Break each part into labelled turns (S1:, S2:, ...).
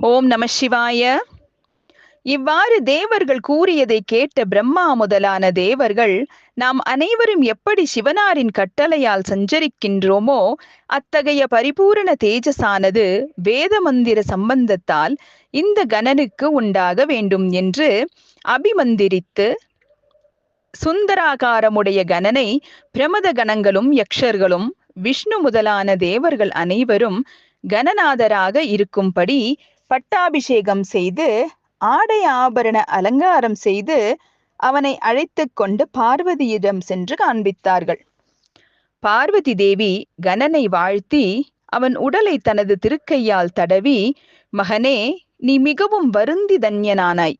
S1: ஓம் நம சிவாய. இவ்வாறு தேவர்கள் கூறியதை கேட்ட பிரம்மா முதலான தேவர்கள், நாம் அனைவரும் எப்படி சிவனாரின் கட்டளையால் சஞ்சரிக்கின்றோமோ அத்தகைய பரிபூரண தேஜஸானது வேத மந்திர சம்பந்தத்தால் இந்த கணனுக்கு உண்டாக வேண்டும் என்று அபிமந்திரித்து, சுந்தராகாரமுடைய கணனை பிரமத கணங்களும் யக்ஷர்களும் விஷ்ணு முதலான தேவர்கள் அனைவரும் கணநாதராக இருக்கும்படி பட்டாபிஷேகம் செய்து ஆடை ஆபரண அலங்காரம் செய்து அவனை அழைத்து கொண்டு பார்வதியிடம் சென்று காண்பித்தார்கள். பார்வதி தேவி கணனை வாழ்த்தி அவன் உடலை தனது திருக்கையால் தடவி, மகனே, நீ மிகவும் வருந்தி தன்யனானாய்.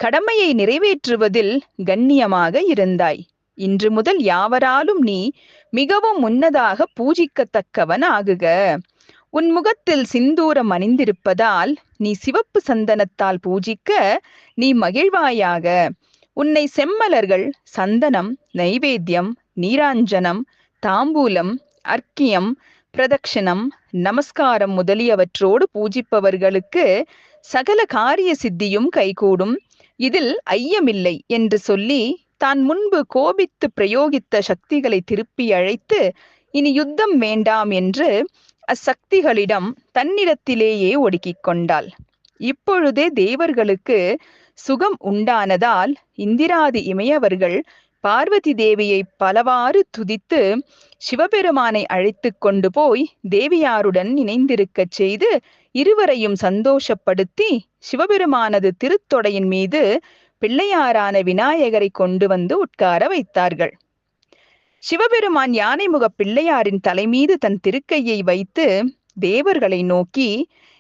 S1: கடமையை நிறைவேற்றுவதில் கண்ணியமாக இருந்தாய். இன்று முதல் யாவராலும் நீ மிகவும் முன்னதாக பூஜிக்கத்தக்கவன் ஆகுக. உன் முகத்தில் சிந்தூரம் அணிந்திருப்பதால் நீ சிவப்பு சந்தனத்தால் பூஜிக்க நீ மகிழ்வாயாக. உன்னை செம்மலர்கள், சந்தனம், நைவேத்தியம், நீராஞ்சனம், தாம்பூலம், அர்க்கியம், பிரதட்சணம், நமஸ்காரம் முதலியவற்றோடு பூஜிப்பவர்களுக்கு சகல காரிய சித்தியும் கைகூடும், இதில் ஐயமில்லை என்று சொல்லி தான் முன்பு கோபித்து பிரயோகித்த சக்திகளை திருப்பி அழைத்து, இனி யுத்தம் வேண்டாம் என்று அச்சக்திகளிடம் தன்னிடத்திலேயே ஒடுக்கிக் கொண்டாள். இப்பொழுதே தேவர்களுக்கு சுகம் உண்டானதால் இந்திராதி இமையவர்கள் பார்வதி தேவியை பலவாறு துதித்து சிவபெருமானை அழைத்து கொண்டு போய் தேவியாருடன் இணைந்திருக்கச் செய்து இருவரையும் சந்தோஷப்படுத்தி சிவபெருமானது திருத்தொடையின் மீது பிள்ளையாரான விநாயகரை கொண்டு வந்து உட்கார வைத்தார்கள். சிவபெருமான் யானைமுக பிள்ளையாரின் தலைமீது தன் திருக்கையை வைத்து தேவர்களை நோக்கி,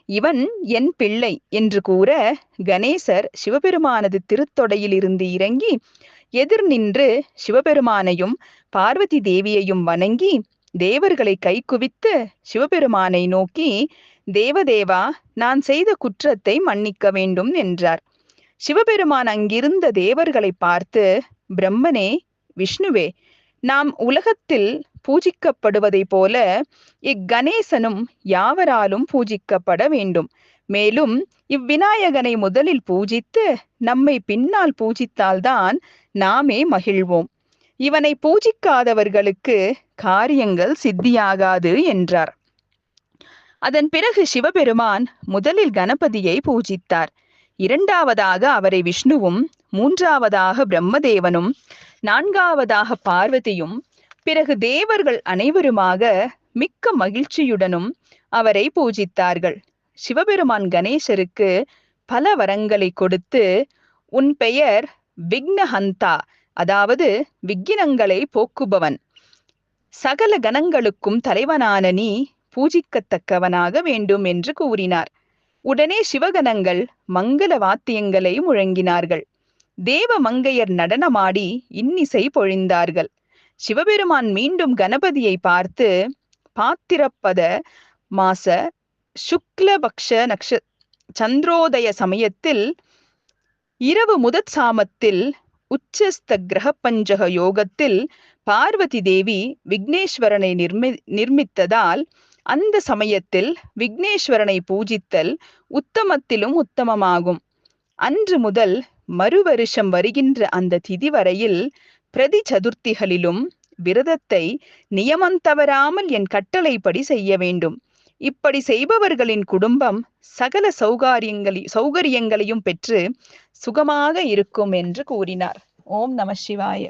S1: இவன் என் பிள்ளை என்று கூற, கணேசர் சிவபெருமானது திருத்தொடையில் இருந்து இறங்கி எதிர் நின்று சிவபெருமானையும் பார்வதி தேவியையும் வணங்கி தேவர்களை கைகுவித்து சிவபெருமானை நோக்கி, தேவதேவா, நான் செய்த குற்றத்தை மன்னிக்க வேண்டும் என்றார். சிவபெருமான் அங்கிருந்த தேவர்களை பார்த்து, பிரம்மனே, விஷ்ணுவே, நாம் உலகத்தில் பூஜிக்கப்படுவதை போல இக்கணேசனும் யாவராலும் பூஜிக்கப்பட வேண்டும். மேலும் இவ்விநாயகனை முதலில் பூஜித்து நம்மை பின்னால் பூஜித்தால்தான் நாமே மகிழ்வோம். இவனை பூஜிக்காதவர்களுக்கு காரியங்கள் சித்தியாகாது என்றார். அதன் பிறகு சிவபெருமான் முதலில் கணபதியை பூஜித்தார். இரண்டாவதாக அவரை விஷ்ணுவும், மூன்றாவதாக பிரம்மதேவனும், நான்காவதாக பார்வதியும், பிறகு தேவர்கள் அனைவருமாக மிக்க மகிழ்ச்சியுடனும் அவரை பூஜித்தார்கள். சிவபெருமான் கணேசருக்கு பல வரங்களை கொடுத்து, உன் பெயர் விக்னஹந்தா, அதாவது விக்கினங்களை போக்குபவன். சகல கணங்களுக்கும் தலைவனான நீ பூஜிக்கத்தக்கவனாக வேண்டும் என்று கூறினார். உடனே சிவகணங்கள் மங்கள வாத்தியங்களை முழங்கினார்கள். தேவ மங்கையர் நடனமாடி இன்னிசை பொழிந்தார்கள். சிவபெருமான் மீண்டும் கணபதியை பார்த்து, பாத்திரப்பத மாச சுக்லபக்ஷ சந்திரோதய சமயத்தில் இரவு முதற் சாமத்தில் உச்சஸ்த கிரக பஞ்சக யோகத்தில் பார்வதி தேவி விக்னேஸ்வரனை நிர்மித்ததால் அந்த சமயத்தில் விக்னேஸ்வரனை பூஜித்தல் உத்தமத்திலும் உத்தமமாகும். அன்று முதல் மறுவருஷம் வருகின்ற அந்த திதி வரையில் பிரதி சதுர்த்திகளிலும் விரதத்தை நியமம் தவறாமல் என் கட்டளைப்படி செய்ய வேண்டும். இப்படி செய்பவர்களின் குடும்பம் சகல சௌகரியங்களையும் பெற்று சுகமாக இருக்கும் என்று கூறினார். ஓம் நம சிவாய.